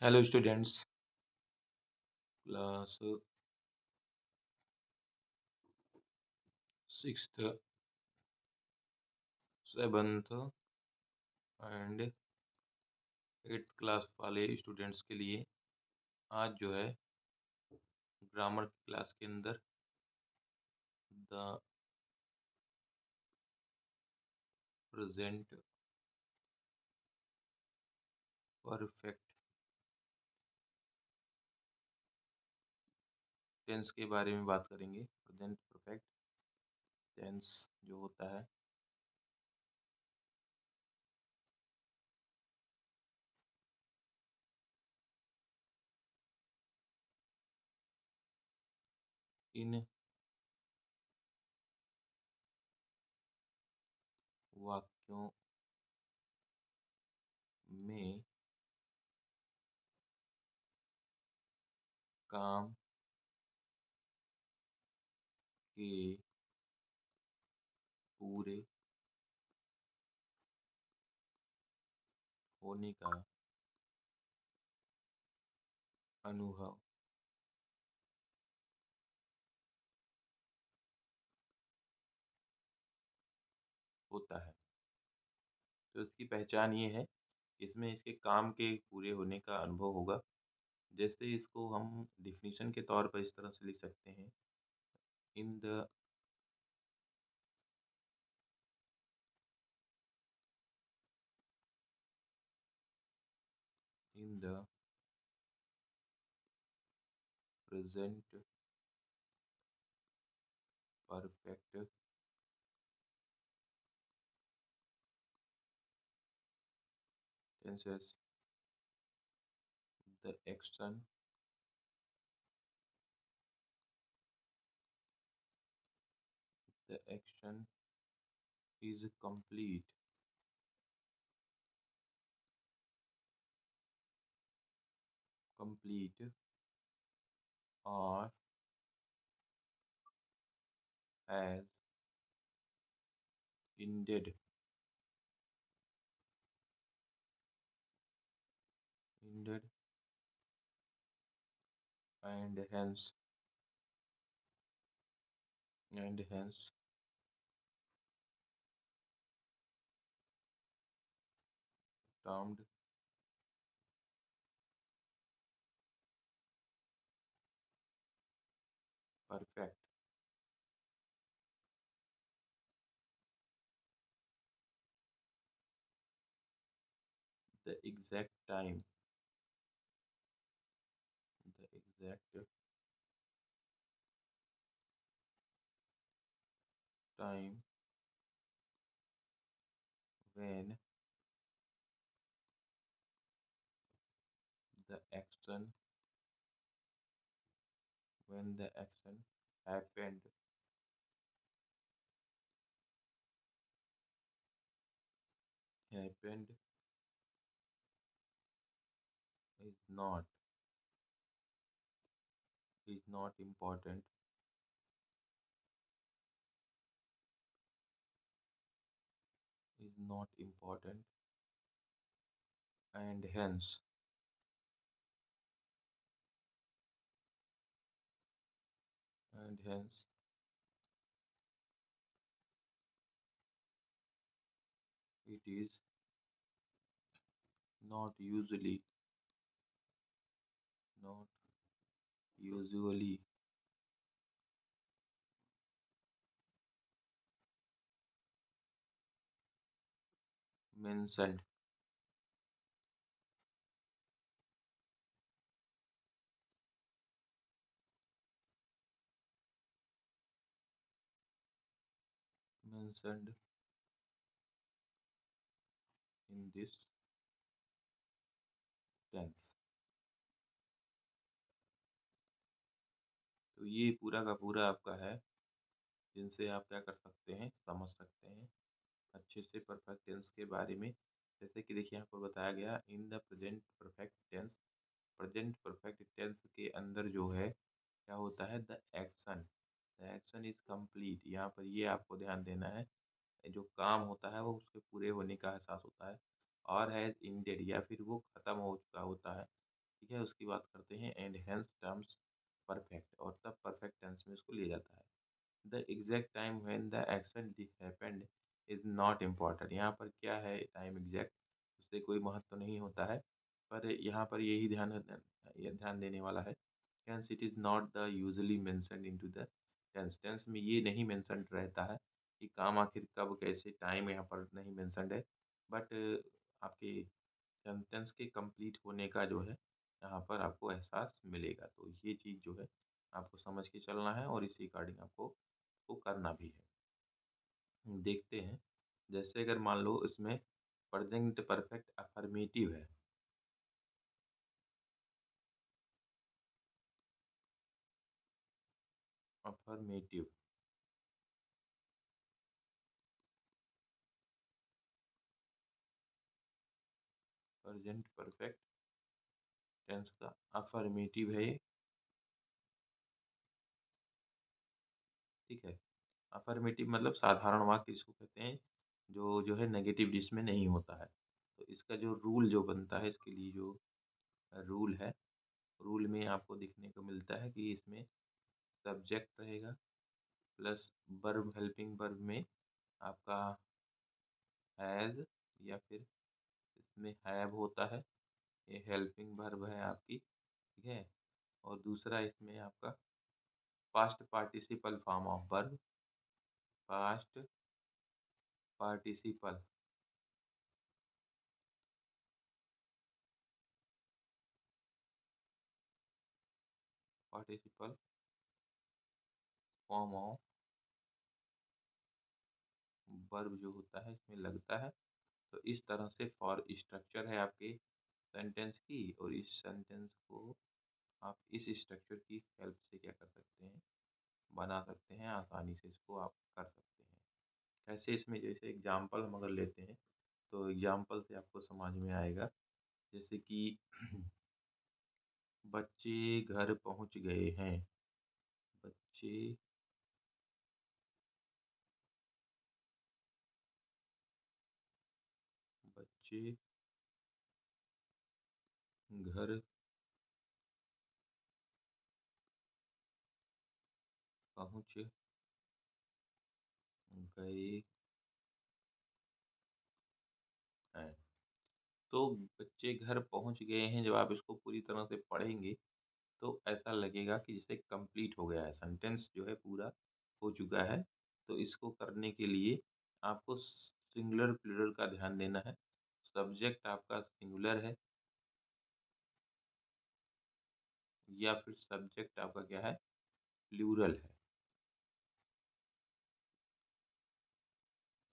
Hello students. Class sixth, seventh and eighth class वाले students के लिए आज जो है ग्रामर की क्लास के अंदर द प्रेजेंट परफेक्ट टेंस के बारे में बात करेंगे। प्रेजेंट परफेक्ट टेंस जो होता है इन वाक्यों में काम के पूरे होने का अनुभव होता है। तो इसकी पहचान ये है, इसमें इसके काम के पूरे होने का अनुभव होगा। जैसे इसको हम डिफिनीशन के तौर पर इस तरह से लिख सकते हैं। In the in the present perfect tenses the action is complete or as ended and hence termed perfect. The exact time the exact time when the action happened happened is not important is not important and hence it is not not usually mentioned mentioned in this tense। तो ये पूरा का पूरा आपका है, जिनसे आप क्या कर सकते हैं, समझ सकते हैं अच्छे से परफेक्ट टेंस के बारे में। जैसे कि देखिए यहाँ पर बताया गया in the present perfect tense. Present perfect tense के अंदर जो है क्या होता है, द एक्शन इज कंप्लीट। यहाँ पर ये आपको ध्यान देना है, जो काम होता है वो उसके पूरे होने का एहसास होता है। और हैज इंडेड या फिर वो खत्म हो चुका होता है। ठीक है, उसकी बात करते हैं एंड हेंस टर्म्स परफेक्ट और तब परफेक्ट टेंस में इसको लिया जाता है। The exact time when the action happened is not important. यहाँ पर क्या है टाइम एग्जैक्ट, उससे कोई महत्व नहीं होता है, पर यहाँ पर यही ध्यान देने वाला है। Hence it is not the usually mentioned into the tense. Tense में ये नहीं मेंशन्ड रहता है कि काम आखिर कब कैसे, टाइम यहाँ पर नहीं मेंशन्ड है, बट आपके सेंटेंस के कंप्लीट होने का जो है यहाँ पर आपको एहसास मिलेगा। तो ये चीज़ जो है आपको समझ के चलना है और इसी अकॉर्डिंग आपको को करना भी है। देखते हैं, जैसे अगर मान लो इसमें प्रेजेंट परफेक्ट अफर्मेटिव है। अफर्मेटिव प्रेजेंट परफेक्ट टेंस का अफर्मेटिव है ये, ठीक है। अफर्मेटिव मतलब साधारण वाक्य इसको कहते हैं, जो है नेगेटिव जिसमें नहीं होता है। तो इसका जो रूल जो बनता है, इसके लिए जो रूल है, रूल में आपको देखने को मिलता है कि इसमें सब्जेक्ट रहेगा प्लस वर्ब, हेल्पिंग वर्ब में आपका हैज़ या फिर इसमें हैव होता है, ये हेल्पिंग वर्ब है आपकी, ठीक है। और दूसरा इसमें आपका past participle form of verb, past participle participle form of verb जो होता है इसमें लगता है। तो इस तरह से फॉर स्ट्रक्चर है आपके सेंटेंस की, और इस सेंटेंस को आप इस स्ट्रक्चर की हेल्प से क्या कर सकते हैं, बना सकते हैं, आसानी से इसको आप कर सकते हैं। कैसे, इसमें जैसे एग्जांपल हम अगर लेते हैं तो एग्जांपल से आपको समझ में आएगा। जैसे कि बच्चे घर पहुंच गए हैं। बच्चे बच्चे घर पहुंच गए हैं। तो बच्चे घर पहुंच गए हैं, जब आप इसको पूरी तरह से पढ़ेंगे तो ऐसा लगेगा कि जैसे कंप्लीट हो गया है, सेंटेंस जो है पूरा हो चुका है। तो इसको करने के लिए आपको सिंगुलर प्लूरल का ध्यान देना है। सब्जेक्ट आपका सिंगुलर है या फिर सब्जेक्ट आपका क्या है, प्लूरल है।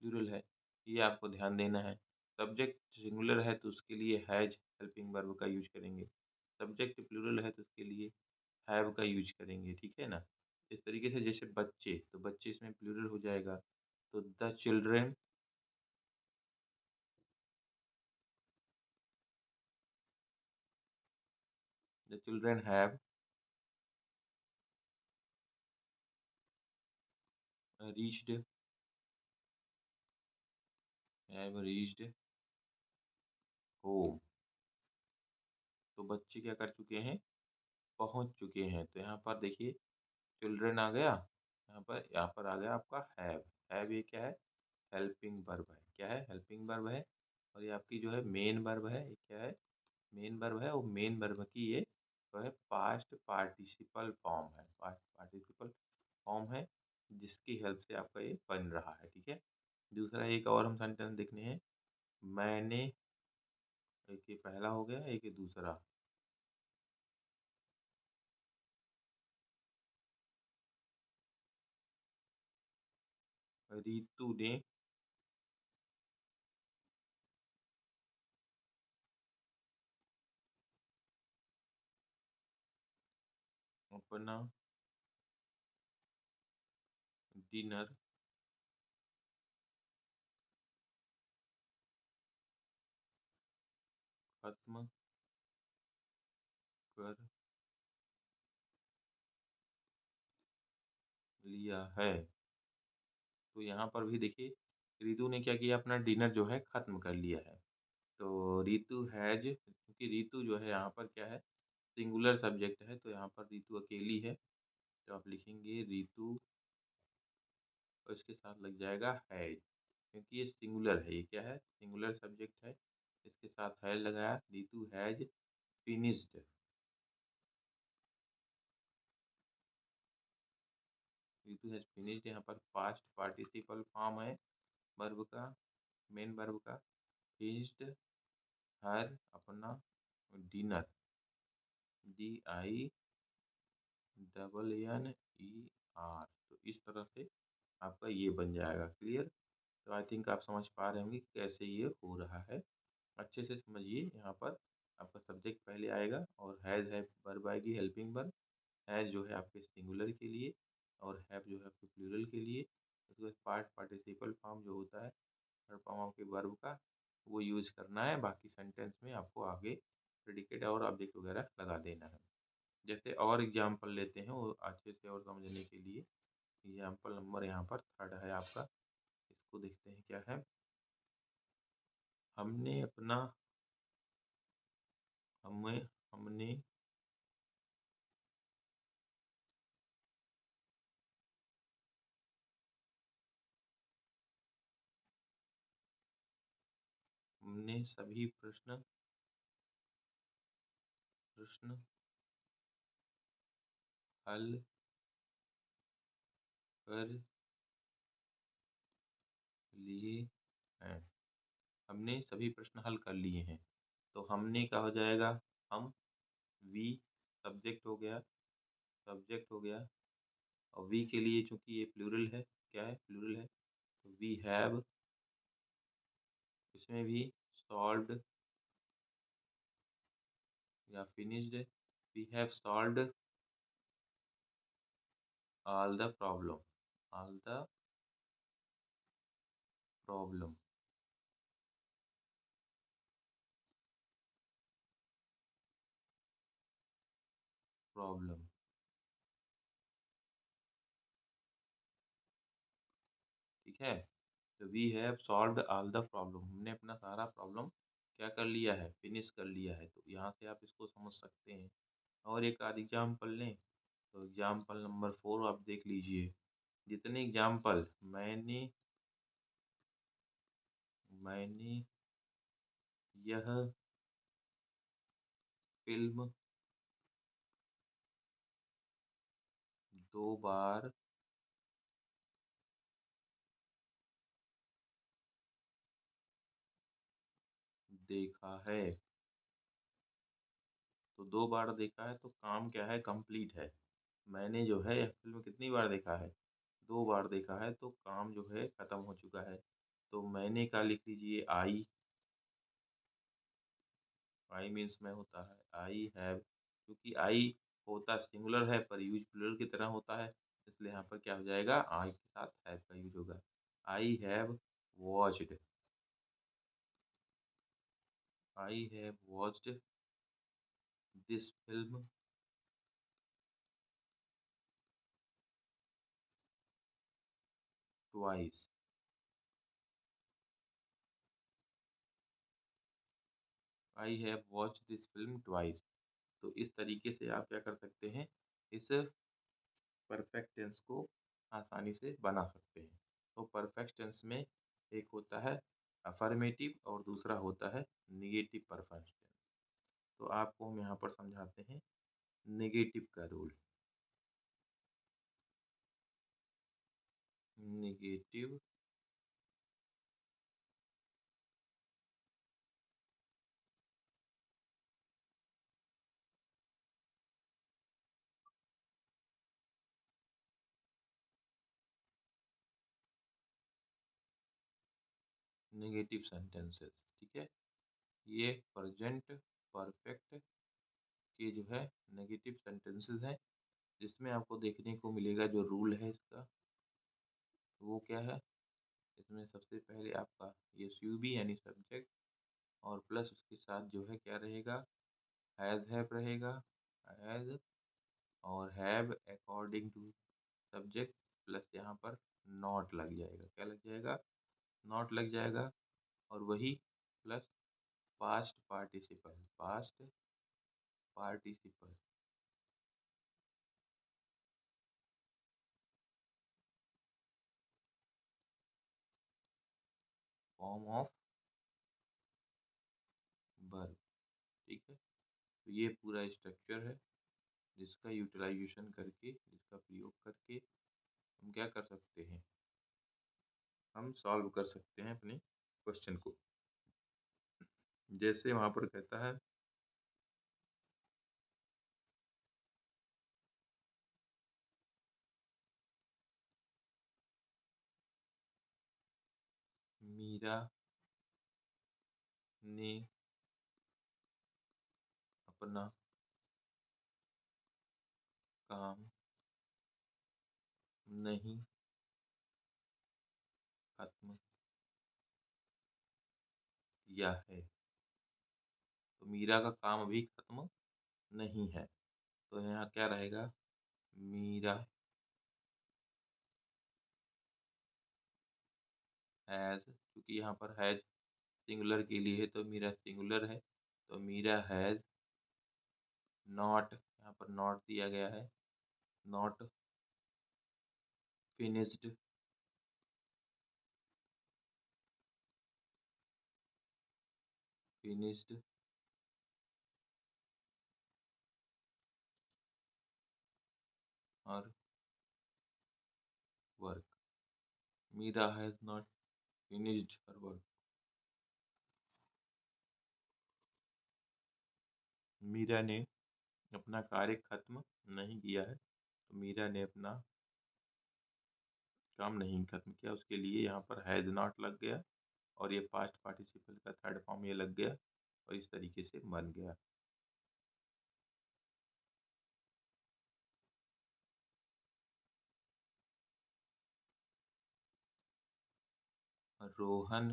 प्लूरल है, ये आपको ध्यान देना है। सब्जेक्ट सिंगुलर है तो उसके लिए हैज हेल्पिंग वर्ब का यूज करेंगे। सब्जेक्ट प्लूरल है तो उसके लिए हैव का यूज करेंगे, ठीक है ना। इस तरीके से जैसे बच्चे, तो बच्चे इसमें प्लूरल हो जाएगा, तो the children, the children reached have reached home. तो बच्चे क्या कर चुके हैं, पहुंच चुके हैं। तो यहाँ पर देखिए चिल्ड्रन आ गया, यहाँ पर आ गया आपका हैव। हैव ये क्या है, हेल्पिंग वर्ब है। क्या है, हेल्पिंग वर्ब है। और ये आपकी जो है मेन वर्ब है, ये क्या है, मेन वर्ब है। और मेन वर्ब की ये जो है पास्ट पार्टिसिपल फॉर्म है, पास्ट पार्टिसिपल फॉर्म है, जिसकी हेल्प से आपका ये बन रहा है, ठीक है। दूसरा एक और हम सेंटेंस देखने हैं। मैंने, एक ये पहला हो गया, एक ये दूसरा। रितु ने अपना डिनर खत्म कर लिया है। तो यहाँ पर भी देखिए रितु ने क्या किया, अपना डिनर जो है खत्म कर लिया है। तो रितु हैज, क्योंकि क्योंकि ऋतु जो है यहाँ पर क्या है, सिंगुलर सब्जेक्ट है, तो यहाँ पर ऋतु अकेली है, तो आप लिखेंगे ऋतु और इसके साथ लग जाएगा हैज, क्योंकि ये सिंगुलर है, ये क्या है, सिंगुलर सब्जेक्ट है, इसके साथ हैज लगाया, Ritu has finished. Ritu has finished यहाँ पर पास्ट पार्टिसिपल फॉर्म है वर्ब का, मेन वर्ब का। फिनिश्ड हर अपना डिनर, DINNER, तो इस तरह से आपका ये बन जाएगा। क्लियर? तो आई थिंक आप समझ पा रहे होंगे कि कैसे ये हो रहा है। अच्छे से समझिए। यहाँ पर आपका सब्जेक्ट पहले आएगा और हैज़ है वर्ब आएगी, हेल्पिंग वर्ब। हैज़ जो है आपके सिंगुलर के लिए और हैव जो है आपके प्लूरल के लिए। उसके बाद पार्ट पार्टिसिपल फॉर्म जो होता है थर्ड फॉर्म आपके वर्ब का, वो यूज करना है। बाकी सेंटेंस में आपको आगे प्रेडिकेट और ऑब्जेक्ट वगैरह लगा देना है। जैसे और एग्जाम्पल लेते हैं वो अच्छे से और समझने के लिए। एग्जाम्पल नंबर यहाँ पर थर्ड है आपका, इसको देखते हैं क्या है। हमने अपना हमें हमने हमने सभी प्रश्न प्रश्न हल कर लिए हैं। हमने सभी प्रश्न हल कर लिए हैं। तो हमने क्या हो जाएगा, हम, वी सब्जेक्ट हो गया, सब्जेक्ट हो गया। और वी के लिए चूंकि ये प्लूरल है, क्या है, प्लूरल है, तो वी हैव, इसमें भी सॉल्व्ड या finished, we have solved all the problem, all the problem, problem. ठीक है, तो we have solved all the problem, हमने अपना सारा प्रॉब्लम क्या कर लिया है, फिनिश कर लिया है। तो यहाँ से आप इसको समझ सकते हैं। और एक आध एग्जाम्पल लें, तो एग्जाम्पल नंबर 4 आप देख लीजिए। जितने एग्जाम्पल मैंने यह फिल्म 2 बार देखा है। तो 2 बार देखा है तो काम क्या है, कंप्लीट है। मैंने जो है यह फिल्म कितनी बार देखा है, 2 बार देखा है, तो काम जो है खत्म हो चुका है। तो मैंने का लिख लीजिए आई मीन्स में होता है, आई हैव, क्योंकि आई होता सिंगुलर है पर यूज प्लूरल की तरह होता है, इसलिए यहाँ पर क्या हो जाएगा, आई के साथ हैव का यूज होगा। I have watched, I have watched this film twice. I have watched this film twice. तो इस तरीके से आप क्या कर सकते हैं, इस परफेक्ट टेंस को आसानी से बना सकते हैं। तो परफेक्ट टेंस में एक होता है अफर्मेटिव और दूसरा होता है निगेटिव परफेक्ट टेंस। तो आपको हम यहाँ पर समझाते हैं नेगेटिव का रूल। नेगेटिव नेगेटिव सेंटेंसेस, ठीक है। ये प्रेजेंट परफेक्ट के जो है नेगेटिव सेंटेंसेस हैं, जिसमें आपको देखने को मिलेगा जो रूल है इसका, वो क्या है। इसमें सबसे पहले आपका ये SUB यानी सब्जेक्ट और प्लस उसके साथ जो है क्या रहेगा, हैव रहेगा, हैज, और have according to subject, plus यहाँ पर नॉट लग जाएगा, क्या लग जाएगा, नॉट लग जाएगा। और वही plus past participle form of verb. ठीक है, तो ये पूरा स्ट्रक्चर है जिसका यूटिलाइजेशन करके, जिसका प्रयोग करके हम क्या कर सकते हैं, हम सॉल्व कर सकते हैं अपने क्वेश्चन को। जैसे वहां पर कहता है मीरा ने अपना काम नहीं खत्म किया है। तो मीरा का काम अभी खत्म नहीं है, तो यहाँ क्या रहेगा, मीरा हैज, क्योंकि यहाँ पर हैज सिंगुलर के लिए है तो मीरा सिंगुलर है, तो मीरा हैज नॉट, यहाँ पर नॉट दिया गया है, नॉट फिनिश्ड फिनिश्ड और work. Meera has not finished her work. Meera ने अपना कार्य खत्म नहीं किया है, तो मीरा ने अपना काम नहीं खत्म किया, उसके लिए यहाँ पर हैज नॉट लग गया और ये पास्ट पार्टिसिपल का थर्ड फॉर्म ये लग गया और इस तरीके से बन गया। रोहन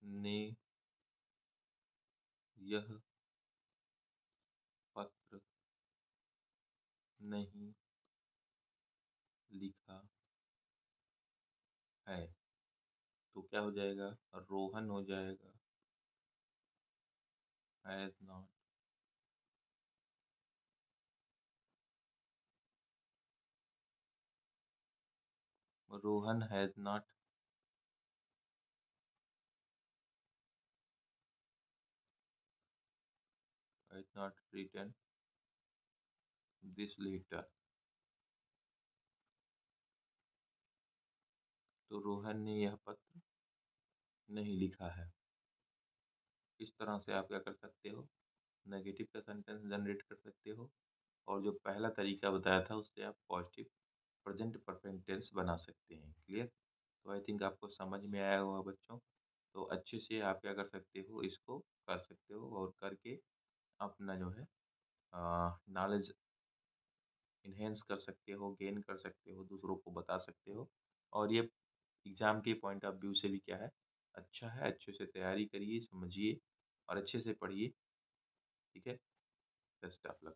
ने यह पत्र नहीं लिखा है, तो क्या हो जाएगा, रोहन हो जाएगा has not, Rohan has not written this letter. तो रोहन ने यह पत्र नहीं लिखा है। इस तरह से आप क्या कर सकते हो, नेगेटिव का सेंटेंस जनरेट कर सकते हो, और जो पहला तरीका बताया था उससे आप पॉजिटिव प्रेजेंट परफेक्ट टेंस बना सकते हैं। क्लियर? तो आई थिंक आपको समझ में आया होगा बच्चों। तो अच्छे से आप क्या कर सकते हो, इसको कर सकते हो और करके अपना जो है नॉलेज इन्हेंस कर सकते हो, गेन कर सकते हो, दूसरों को बता सकते हो। और ये एग्ज़ाम के पॉइंट ऑफ व्यू से भी क्या है, अच्छे से तैयारी करिए, समझिए और अच्छे से पढ़िए। ठीक है? Best of luck.